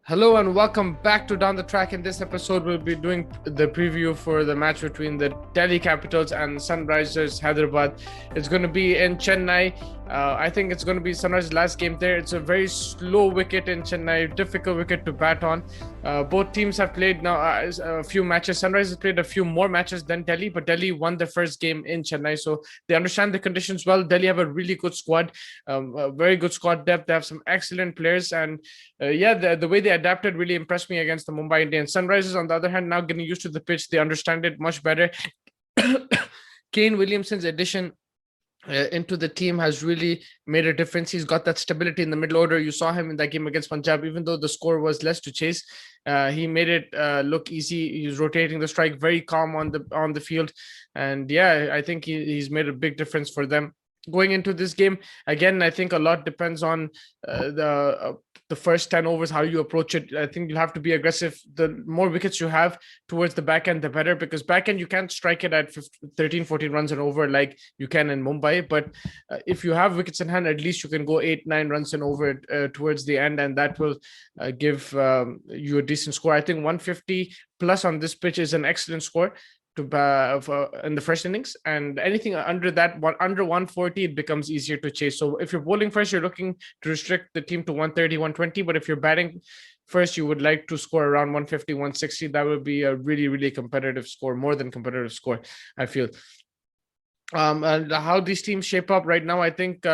Hello and welcome back to Down the Track. In this episode, we'll be doing the preview for the match between the Delhi Capitals and Sunrisers Hyderabad. It's going to be in Chennai. I think it's going to be Sunrisers' last game there. It's a very slow wicket in Chennai, difficult wicket to bat on. Both teams have played now a few matches. Sunrisers has played a few more matches than Delhi, but Delhi won their first game in Chennai, so they understand the conditions well. Delhi have a really good squad, a very good squad depth. They have some excellent players, and the way they adapted really impressed me against the Mumbai Indians. Sunrisers, on the other hand, now getting used to the pitch, they understand it much better. Kane Williamson's addition into the team has really made a difference. He's got that stability in the middle order. You saw him in that game against Punjab, even though the score was less to chase. He made it look easy. He's rotating the strike, very calm on the field, and yeah, I think he's made a big difference for them. Going into this game again, I think a lot depends on the first 10 overs, how you approach it. I think you'll have to be aggressive. The more wickets you have towards the back end, the better, because back end you can't strike it at 13, 14 runs and over like you can in Mumbai. But if you have wickets in hand, at least you can go 8, 9 runs and over towards the end, and that will give you a decent score. I think 150 plus on this pitch is an excellent score in the first innings, and anything under that under 140 it becomes easier to chase. So if you're bowling first, you're looking to restrict the team to 130, 120, but if you're batting first, you would like to score around 150, 160. That would be a really, really competitive score, more than competitive score, I feel. And how these teams shape up right now, I think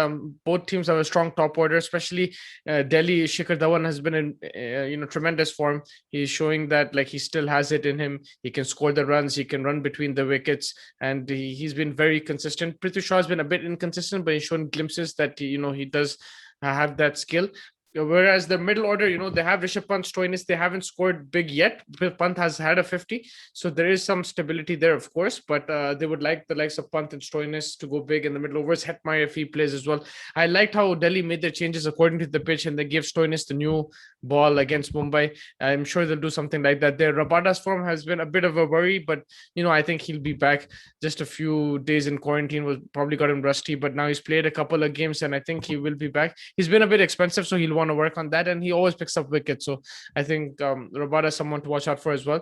both teams have a strong top order, especially Delhi. Shikhar Dhawan has been in tremendous form. He's showing that like he still has it in him. He can score the runs, he can run between the wickets, and he's been very consistent. Prithvi Shaw has been a bit inconsistent, but he's shown glimpses that he does have that skill. Whereas the middle order, they have Rishabh Pant, Stoinis. They haven't scored big yet. Pant has had a 50, so there is some stability there, of course. But they would like the likes of Pant and Stoinis to go big in the middle overs. Hetmeyer, if he plays as well. I liked how Delhi made their changes according to the pitch, and they gave Stoinis the new ball against Mumbai. I'm sure they'll do something like that. Their Rabada's form has been a bit of a worry, but I think he'll be back. Just a few days in quarantine was probably got him rusty, but now he's played a couple of games, and I think he will be back. He's been a bit expensive, so he'll want to work on that, and he always picks up wickets. So I think Rabada is someone to watch out for as well.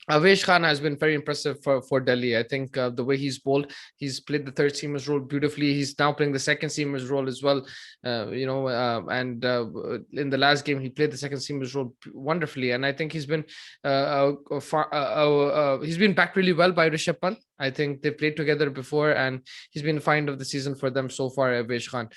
Avesh Khan has been very impressive for Delhi. I think the way he's bowled, he's played the third seamer's role beautifully. He's now playing the second seamer's role as well. And in the last game, he played the second seamer's role wonderfully. And I think he's been backed really well by Rishabh Pant. I think they played together before, and he's been find of the season for them so far, Avesh Khan.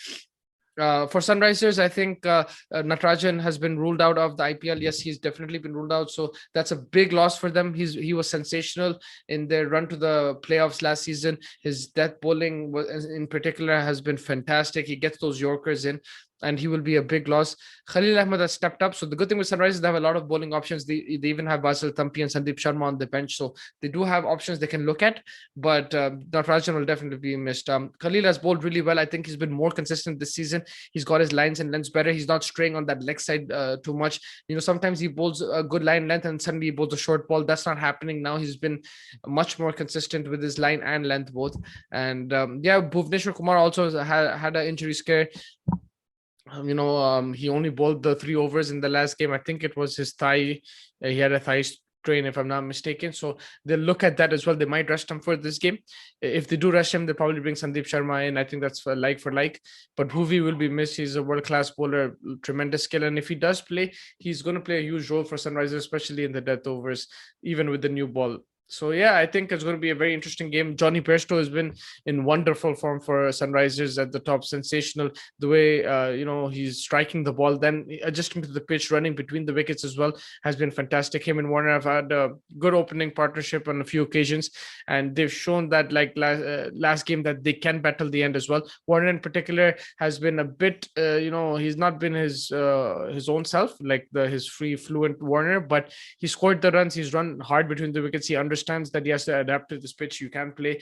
For Sunrisers, I think Natarajan has been ruled out of the IPL. Yes, he's definitely been ruled out. So that's a big loss for them. He was sensational in their run to the playoffs last season. His death bowling in particular has been fantastic. He gets those Yorkers in, and he will be a big loss. Khalil Ahmed has stepped up. So the good thing with Sunrisers, they have a lot of bowling options. They even have Basil Thampi and Sandeep Sharma on the bench. So they do have options they can look at, but Natarajan will definitely be missed. Khalil has bowled really well. I think he's been more consistent this season. He's got his lines and lengths better. He's not straying on that leg side too much. Sometimes he bowls a good line length and suddenly he bowls a short ball. That's not happening now. He's been much more consistent with his line and length both. And Bhuvneshwar Kumar also had an injury scare. He only bowled the 3 overs in the last game. I think it was his thigh. He had a thigh strain, if I'm not mistaken. So they'll look at that as well. They might rest him for this game. If they do rest him, they'll probably bring Sandeep Sharma in. I think that's for like. But Bhuvi will be missed. He's a world-class bowler, tremendous skill. And if he does play, he's going to play a huge role for Sunrisers, especially in the death overs, even with the new ball. So yeah, I think it's going to be a very interesting game. Johnny Bairstow has been in wonderful form for Sunrisers at the top. Sensational the way he's striking the ball, then adjusting to the pitch, running between the wickets as well has been fantastic. Him and Warner have had a good opening partnership on a few occasions, and they've shown that like last game that they can battle the end as well. Warner in particular has been a bit he's not been his own self like his free fluent Warner, but he scored the runs. He's run hard between the wickets. He understands that he has to adapt to this pitch. You can't play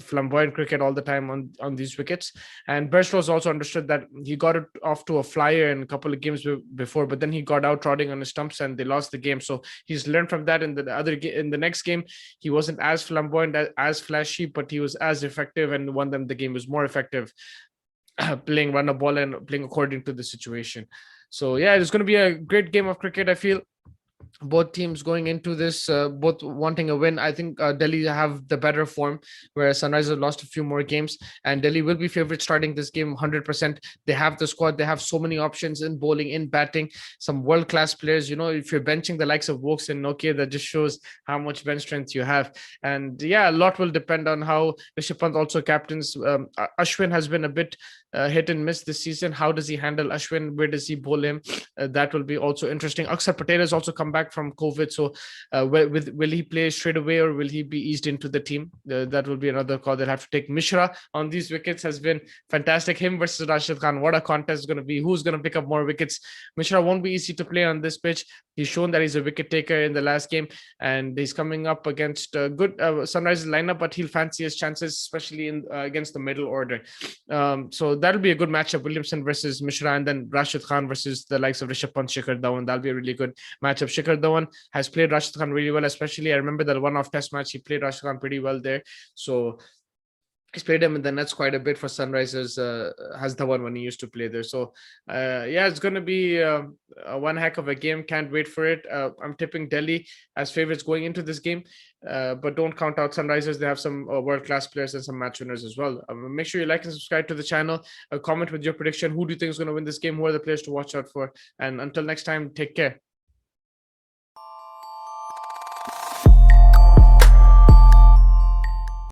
flamboyant cricket all the time on these wickets. And Bairstow's also understood that he got it off to a flyer in a couple of games before, but then he got out trotting on his stumps and they lost the game. So he's learned from that. In the next game, he wasn't as flamboyant, as flashy, but he was as effective and won them the game. Was more effective. playing run a ball and playing according to the situation. So yeah, it's going to be a great game of cricket, I feel. Both teams going into this, both wanting a win. I think Delhi have the better form, whereas Sunrisers lost a few more games, and Delhi will be favorite starting this game 100%. They have the squad, they have so many options in bowling, in batting, some world class players. You know, if you're benching the likes of Wokes and Nokia, that just shows how much bench strength you have. And yeah, a lot will depend on how Rishabh Pant also captains. Ashwin has been a bit hit and miss this season. How does he handle Ashwin? Where does he bowl him? That will be also interesting. Akshar Patel has also come back from COVID, so will he play straight away or will he be eased into the team? That will be another call they'll have to take. Mishra on these wickets has been fantastic. Him versus Rashid Khan, what a contest is going to be. Who's going to pick up more wickets? Mishra won't be easy to play on this pitch. He's shown that he's a wicket taker in the last game, and he's coming up against a good Sunrisers lineup, but he'll fancy his chances, especially in against the middle order. So that'll be a good matchup. Williamson versus Mishra, and then Rashid Khan versus the likes of Rishabh Pant, Shikhar Dhawan. That'll be a really good matchup. Shikhar Dhawan has played Rashid Khan really well, especially I remember that one-off test match. He played Rashid Khan pretty well there. So he's played him in the nets quite a bit for Sunrisers. Has the one when he used to play there. So yeah, it's going to be one heck of a game. Can't wait for it. I'm tipping Delhi as favorites going into this game, but don't count out Sunrisers. They have some world class players and some match winners as well. Make sure you like and subscribe to the channel. Comment with your prediction. Who do you think is going to win this game? Who are the players to watch out for? And until next time, take care.